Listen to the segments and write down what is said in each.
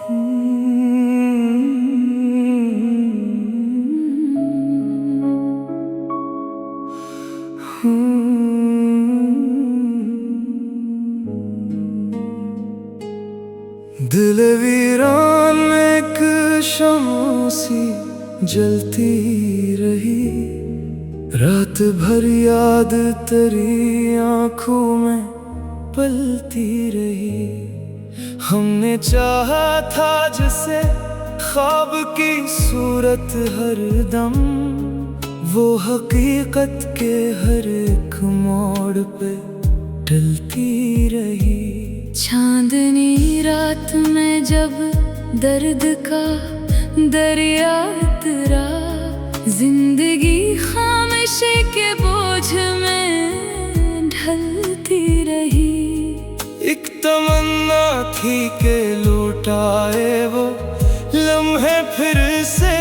दिल वीरान में एक शम्म सी जलती रही, रात भर याद तेरी आंखों में पलती रही। हमने चाहा था जैसे ख्वाब की सूरत हर दम, वो हकीकत के हर एक मोड़ पे टलती रही। चांदनी रात में जब दर्द का दरिया उतरा, जिंदगी खामोशी के बोझ में ढलती रही। एक तमन्ना थी कि लौटाए वो लम्हे फिर से,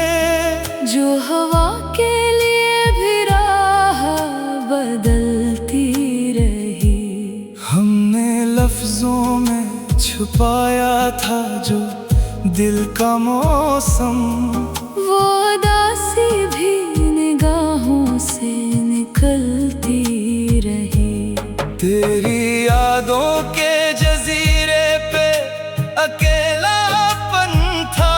जो हवा के लिए भी राह बदलती रही। हमने लफ्जों में छुपाया था जो दिल का मौसम, वो उदासी भी निगाहों से निकलती रही। तेरी यादों के जजीरे पे अकेलापन था,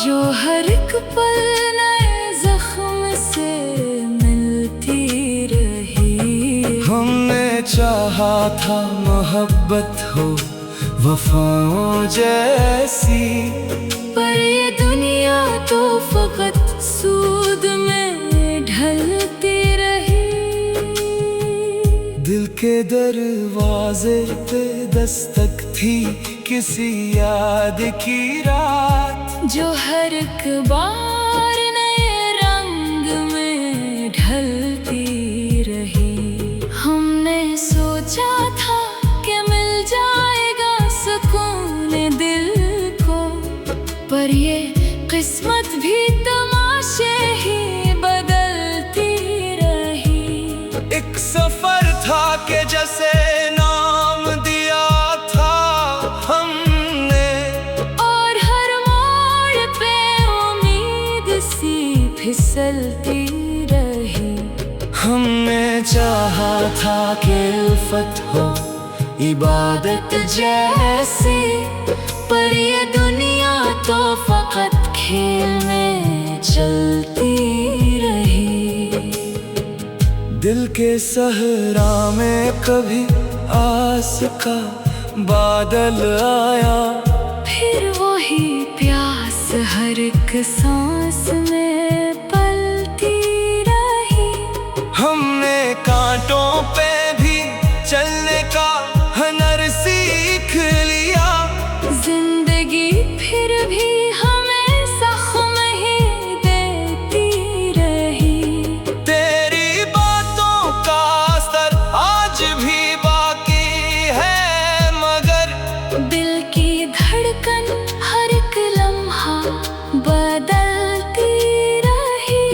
जो हर एक पल नए जख्म से मिलती रही। हमने चाहा था मोहब्बत हो वफाओं जैसी, पर ये दुनिया तो फकत सूद में ढलती रही। दिल के दरवाजे पे दस्तक थी किसी याद की रात, जो हर एक बार नए रंग में ढलती रही। हमने सोचा था कि मिल जाएगा सुकून दिल को, पर ये किस्मत भी तमाशे ही बदलती रही। एक सफर था कि जैसे नाम दिया था हमने, और हर मोड़ पे उम्मीद सी फिसलती रही। हमने चाहा था कि उल्फत हो इबादत जैसी, पर ये दुनिया तो फकत खेल में चलती रही। दिल के सहरा में कभी आस का बादल आया, फिर वही प्यास हर एक सांस में पलती रही। हमने कांटों पे भी चलने का हुनर सीख लिया, जिंदगी फिर भी हमें जख्म ही देती रही। तेरी बातों का असर आज भी बाकी है, मगर दिल की धड़कन हर एक लम्हा बदलती रही।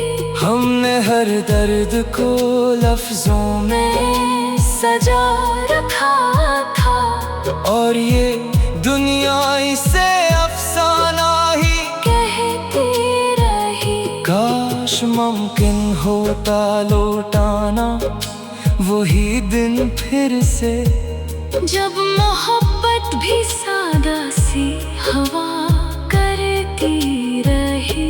हमने हर दर्द को लफ्जों में सजा रखा था, और ये दुनिया इसे अफसाना ही कहती रही। काश मुमकिन होता लौटाना वही दिन फिर से, जब मोहब्बत भी सादा सी हवा करती रही।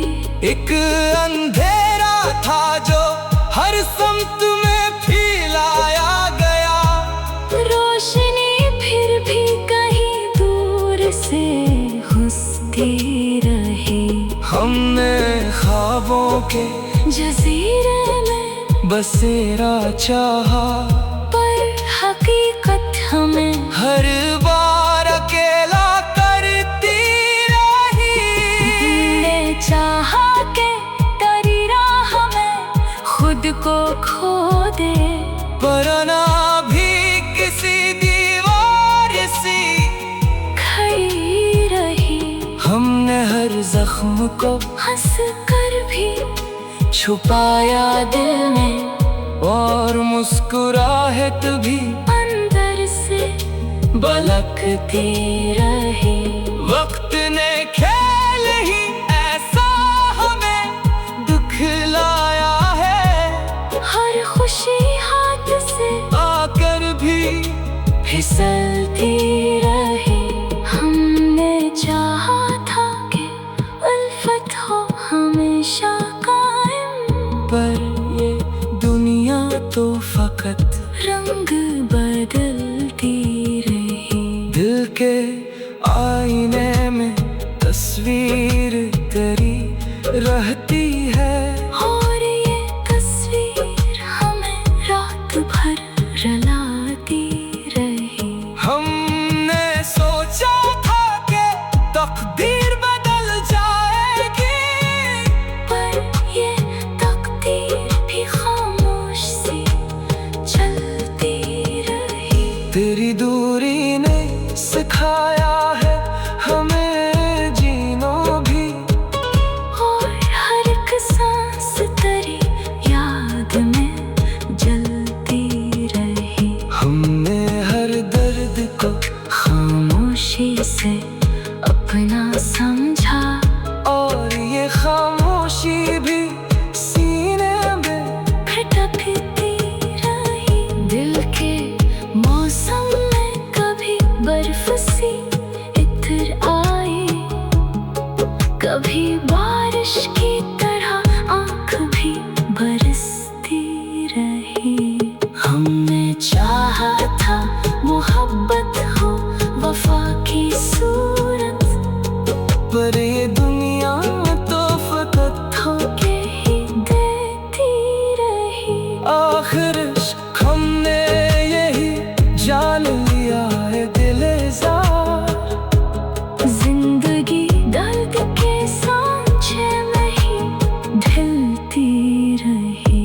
एक अंधेरा था जो हर समत में फैलाया गया, रोशनी फिर भी कहीं दूर से घुसती रही। हमने ख्वाबों के जजीरे में बसेरा चाहा, पर हकीकत हमें हर बार अकेला करती रही। हमने चाहा के तेरी राह में खुद को खो दे, पर ना भी किसी दीवार सी खड़ी रही। हमने हर जख्म को हंस कर भी छुपाया दिल में, और मुस्कुराहट भी अंदर से बलकती रही। वक्त हमने खेल ही ऐसा हमें दिखलाया है। हर खुशी हाथ से आकर भी फिसलती रही। हमने चाहा था कि उल्फत हो हमेशा कायम, पर ये दुनिया तो फकत रंग बदलती रही। दिल के आईने में तस्वीर तेरी रहती है, और ये तस्वीर हमें रात भर रुलाती रही। हमने सोचा था कि तकदीर बदल जाएगी, पर ये तकदीर भी खामोश सी चलती रही। तेरी दूरी ने सिखाया है हमें जीना भी, और हर एक सांस तेरी याद में जलती रही। हमने हर दर्द को खामोशी से अपना समझा, और ये खामोशी भी सीने में खटकती रही। दिल के मौसम में कभी बर्फ सी इत्र आई, कभी बारिश की तरह आँख भी बरसती रही। हमने चाहा था मोहब्बत हो वफा की सूरत, पर ये दुनिया तो फकत धोखे ही देती रही। आखिर इश्क हमने यही जान लिया है दिलेज़ार। जिंदगी दर्द के सांचे में ही ढलती रही।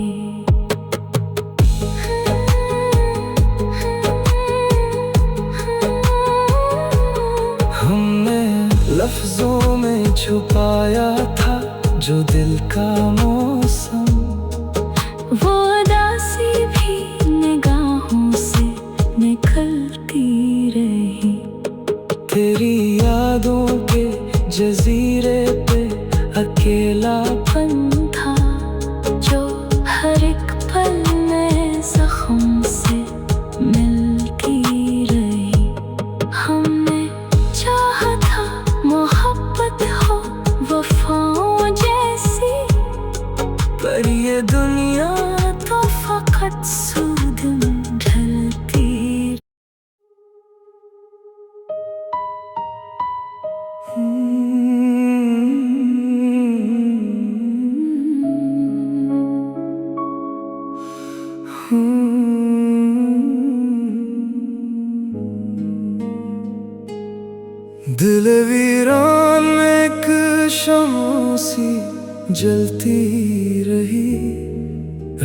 हमने लफ्जों में छुपाया था जो दिल का मौसम, वो उदासी भी निगाहों से निकलती रही। तेरी यादों के जजीरे पे अकेलापन था जो हर एक पल में जख्म से मिलती रही। हमने चाहा था मोहब्बत हो वफाओं जैसी, पर ये दुनिया तो फकत सूद में ढलती। दिल वीरान में एक शम्म सी जलती रही,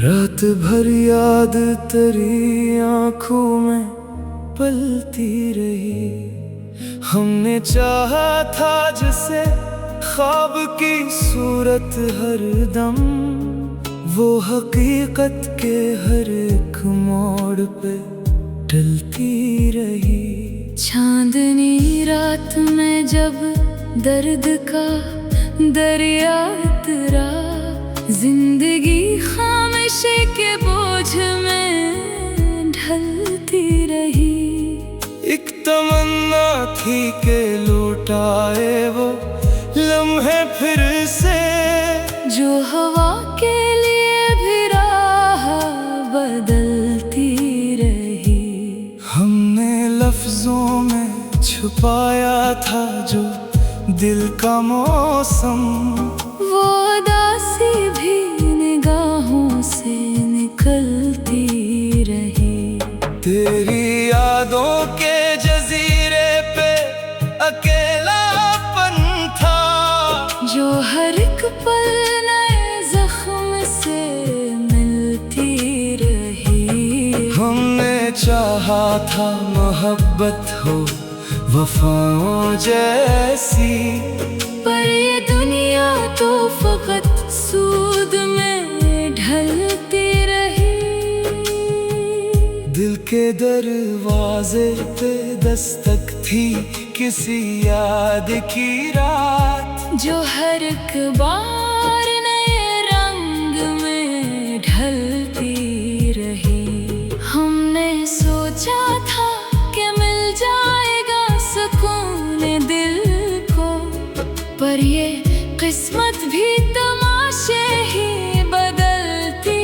रात भर याद तेरी आंखों में पलती रही। हमने चाहा था जैसे ख्वाब की सूरत हर दम, वो हकीकत के हर एक मोड़ पे ढलती रही। चांदनी रात में जब दर्द का दरिया उतरा, जिंदगी खामोशी के बोझ में ढलती रही। एक तमन्ना थी कि लौटाए वो लम्हे फिर से, जो हवा के लिए भी राह बदलती रही। हमने लफ्जों में छुपाया था जो दिल का मौसम, वो उदासी भी निगाहों से निकलती रही। तेरी यादों के जजीरे पे अकेलापन था, जो हर एक पल नए जख्म से मिलती रही। हमने चाहा था मोहब्बत हो वफाओं जैसी, पर ये दुनिया तो फकत सूद में ढलती रही। दिल के दरवाजे पे दस्तक थी किसी याद की रात, जो हर एक बार नए रंग में ढलती रही। हमने सोचा था कि मिल जाएगा सुकून दिल को, पर ये किस्मत भी तमाशे ही बदलती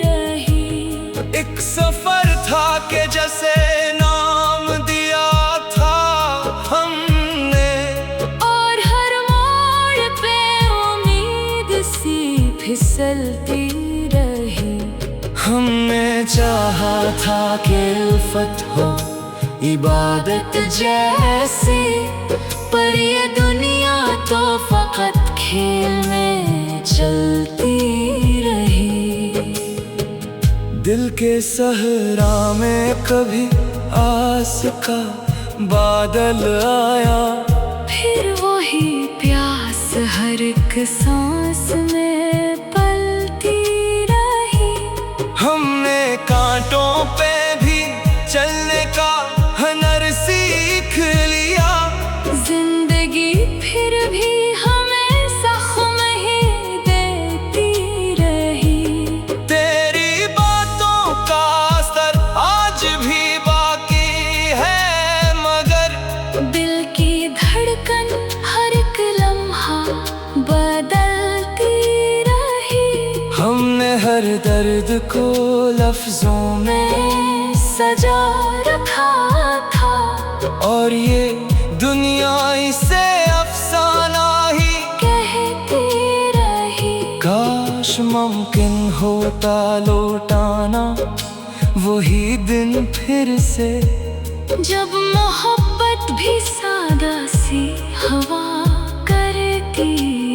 रही। एक सफर था कि जैसे नाम दिया था हमने, और हर मोड़ पे उम्मीद सी फिसलती रही। हमने चाहा था कि उल्फत हो इबादत जैसी, पर ये दुनिया तो फकत खेल में चलती रही। दिल के सहरा में कभी आस का बादल आया, फिर वही प्यास हर एक सांस में पलती रही। हमने कांटों पे भी चलने का हुनर सीख लिया, जिंदगी फिर भी हमें जख्म ही देती रही। तेरी बातों का असर आज भी बाकी है, मगर दिल की धड़कन हर एक लम्हा बदलती रही। हमने हर दर्द को लफ्जों में सजा रखा था, और ये दुनिया इसे अफसाना ही कहती रही। काश मुमकिन होता लौटाना वही दिन फिर से, जब मोहब्बत भी सादा सी हवा करती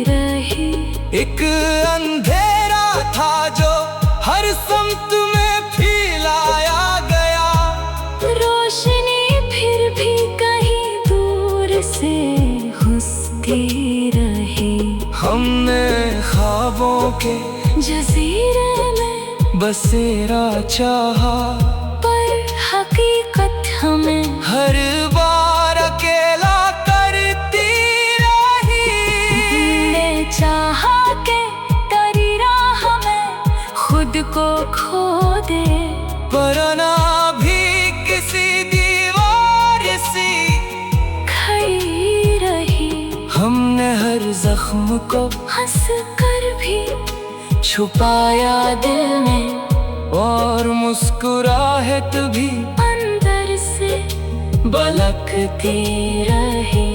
रही। एक अंधेरा था जो हर समत में फैलाया गया, रोशनी फिर भी कहीं दूर से घुसती रही। हमने ख्वाबों के जजीरे में बसेरा चाहा, पर हकीकत हमें हर बार अकेला करती रही। ने चाहा के तेरी राह में खुद को खो दे, पर ना भी किसी दीवार सी खड़ी रही। हमने हर जख्म को हंस कर भी छुपाया दिल में, और मुस्कुराहट भी अंदर से बलकती रही।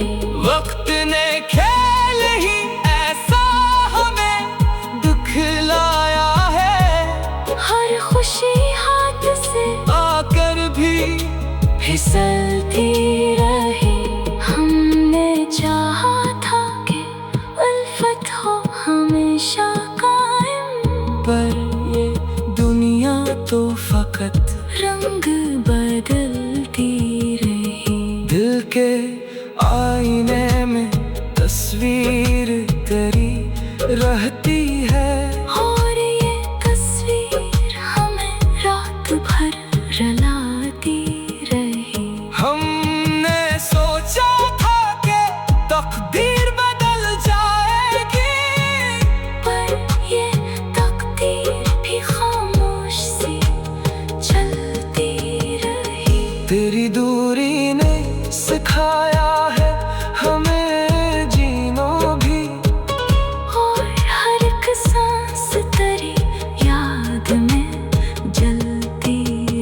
वक्त ने खेल ही ऐसा हमें दिखलाया है, हर खुशी हाथ से आकर भी फिसलती रही। हमने चाहा था कि उल्फत हो हमेशा कायम, पर ये दुनिया तो फकत रंग बदलती रही। दिल के आईने में तस्वीर तेरी रहती है, और ये तस्वीर हमें रात भर रुलाती रही। हमने सोचा था कि तकदीर बदल जाएगी, पर ये तकदीर भी खामोश सी चलती रही। तेरी दूरी ने सिखाया है हमें जीना भी, और हर एक सांस तेरी याद में जलती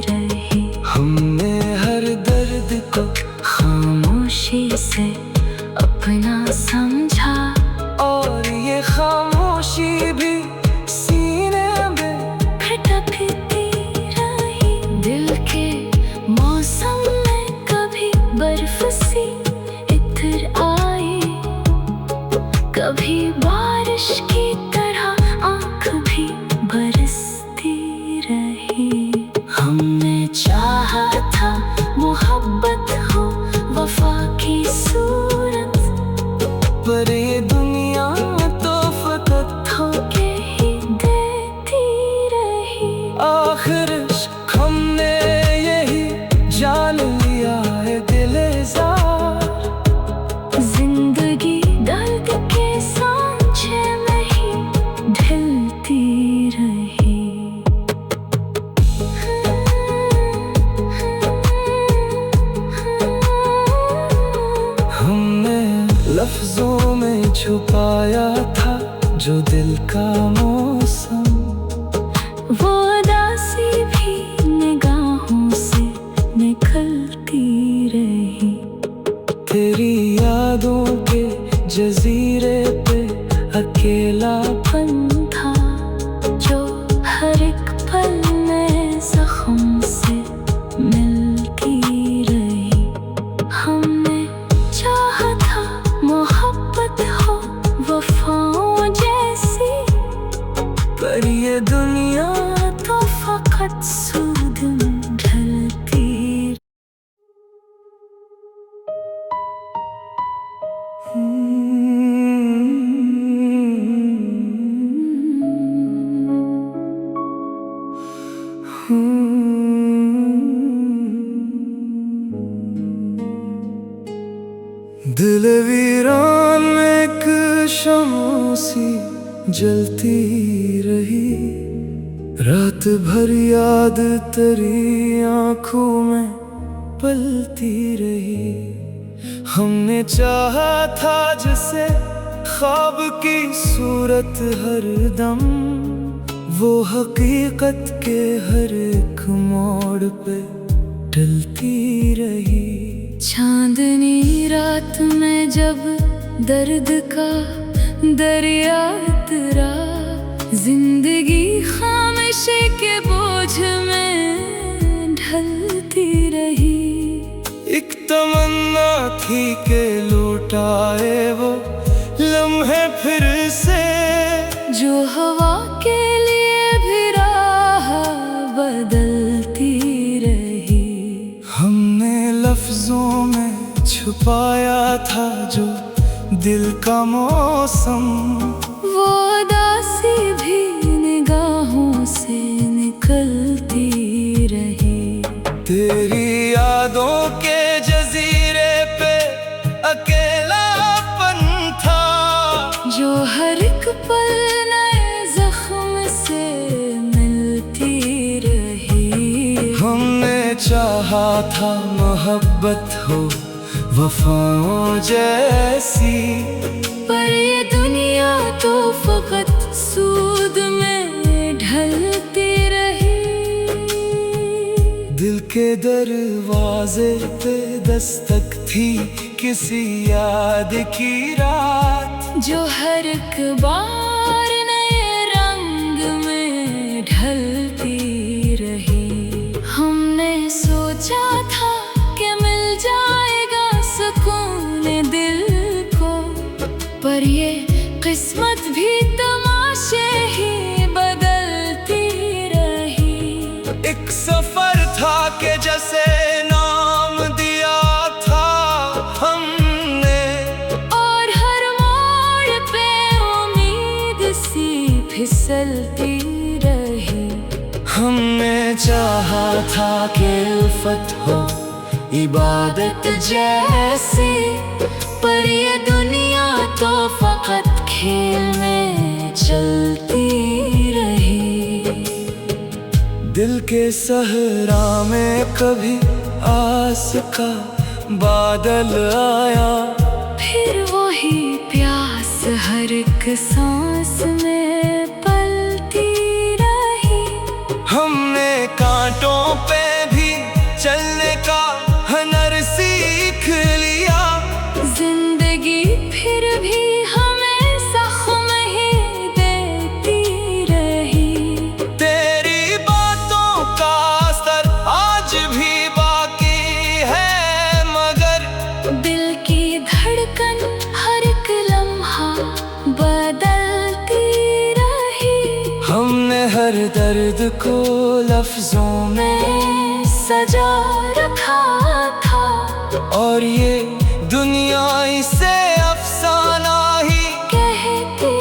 रही। हमने हर दर्द को खामोशी से अपना समझा, और ये खामोशी भी सीने में खटकती रही। दिल के मौसम में कभी बर्फ सी इतर आई, कभी बारिश की तरह आँख भी बरसती रही। हमने चाहा था मोहब्बत हो वफा की सूरत, पर ये दुनिया तो फकत धोखे ही देती रही। आखिर हमने यही छुपाया था जो दिल का मौसम, वो उदासी भी निगाहों से निकलती रही। तेरी यादों के जजीरे पे अकेलापन था जो हर एक पल में जख्म से मिलती रही। हमने चाहा था मोहब्बत हो वफाओं जैसी, पर ये दुनिया तो फकत सूद ढलती। दिल वीरान में एक शम्म सी जलती रही, रात भर याद तेरी आंखों में पलती रही। हमने चाहा था जैसे ख्वाब की सूरत हर दम, वो हकीकत के हर एक मोड़ पे ढलती रही। चांदनी रात में जब दर्द का दरिया उतरा, जिंदगी खामोशी के बोझ में ढलती रही। एक तमन्ना थी कि लौटाए वो लम्हे फिर से, जो हवा के लिए भी राह बदलती रही। हमने लफ्जों में छुपाया था जो दिल का मौसम, वो उदासी भी निगाहों से निकलती रही। तेरी यादों के जजीरे पे अकेलापन था जो हर एक पल नए जख्म से मिलती रही। हमने चाहा था मोहब्बत हो वफाओं जैसी, पर ये दुनिया तो फकत सूद में ढलती रही। दिल के दरवाजे पे दस्तक थी किसी याद की रात, जो हर एक बार नए रंग में ढलती रही। हमने सोचा था कि मिल जाएगा सुकून दिल को, पर ये किस्मत भी तमाशे ही बदलती रही। एक सफर था कि जैसे नाम दिया था हमने, और हर मोड़ पे उम्मीद सी फिसलती रही। हमने चाहा था कि उल्फत हो इबादत जैसी, पर ये दुनिया तो फकत खेल में चलती रही। दिल के सहरा में कभी आस का बादल आया, फिर वही प्यास हर एक सांस में पलती रही। हमने कांटों पे भी चलने का हुनर सीख लिया, जिंदगी फिर भी हमें जख्म ही देती रही। तेरी बातों का असर आज भी बाकी है, मगर दिल की धड़कन हर एक लम्हा बदलती रही। हमने हर दर्द को लफ्जों में सजा रखा था, और ये दुनिया इसे अफसाना ही कहती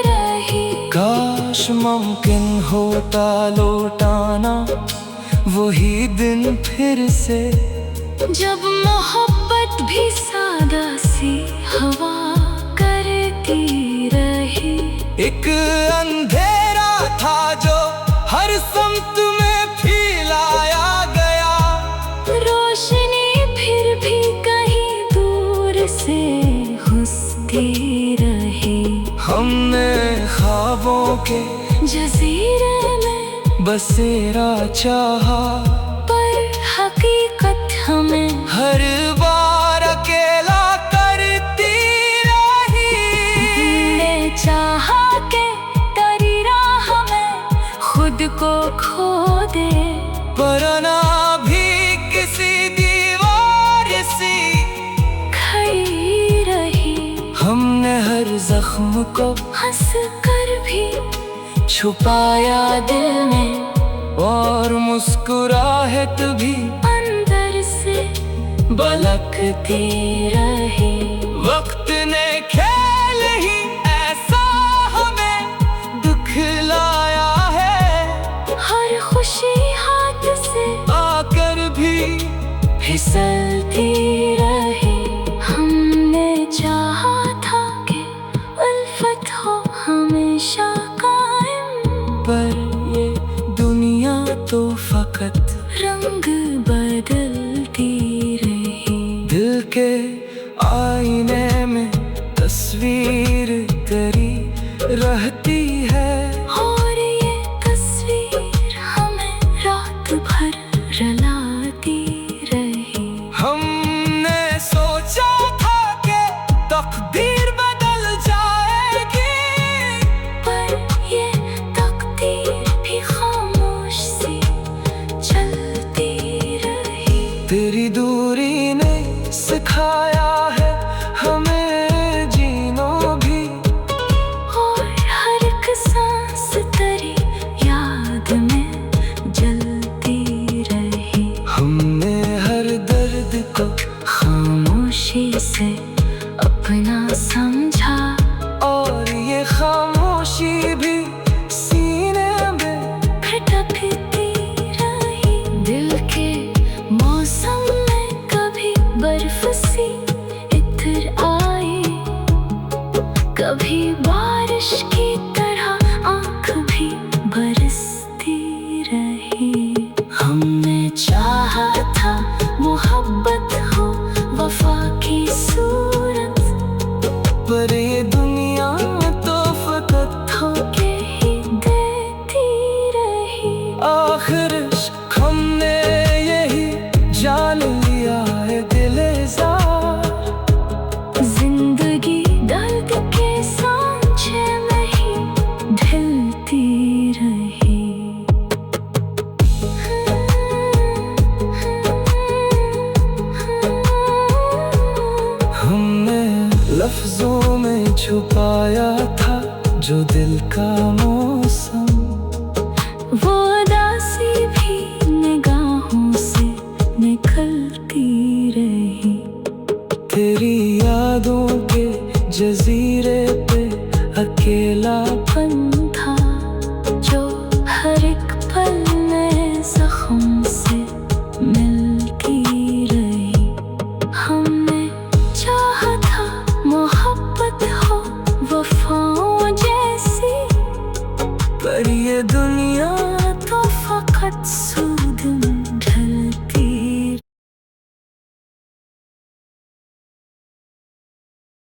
रही। काश मुमकिन होता लौटाना वही दिन फिर से, जब मोहब्बत भी सादा सी हवा करती रही। एक अंधेरा था जो हर समत में फैलाया गया, रोशनी फिर भी कहीं दूर से घुसती रही। बसेरा चाहा, पर हकीकत हमें हर बार अकेला करती रही। ने चाहा के तेरी राह में खुद को खो दे, पर ना भी किसी दीवार सी खड़ी रही। हमने हर जख्म को हंस कर भी छुपाया दिल में, और मुस्कुराहट भी अंदर से बलकती रही। वक्त ने खेल ही ऐसा हमें दिखलाया है, हर खुशी हाथ से आकर भी फिसलती रही। हमने चाहा था कि उल्फत हो हमेशा कायम, पर ये दुनिया तो फकत रंग बदलती रही। दिल के आईने में तस्वीर तेरी रहती है, और ये तस्वीर हमें रात भर रुलाती रही। हमने सोचा था कि तकदीर बदल जाएगी, पर ये तकदीर भी खामोश सी चलती रही। तेरी दूरी ने सिखाया है हमें जीना भी, और हर एक सांस तेरी याद में जलती रही। हमने हर दर्द को खामोशी से अपना समझा, और ये खामोशी भी सीने में खटकती रही। दिल के मौसम में कभी बर्फ सी इतर आई, कभी बारिश की तरह आँख भी बरसती रही। हमने चाहा था मोहब्बत हो वफा की सूरत, पर ये दुनिया तो फकत धोखे ही देती रही। आखिर हमने यही जान लिया है दिलेज़ार, जिंदगी दर्द के सांचे में ही ढलती रही। हमने लफ्जों में छुपाया था जो दिल का मौसम, वो उदासी भी निगाहों से निकलती रही। तेरी यादों के जज़ीरे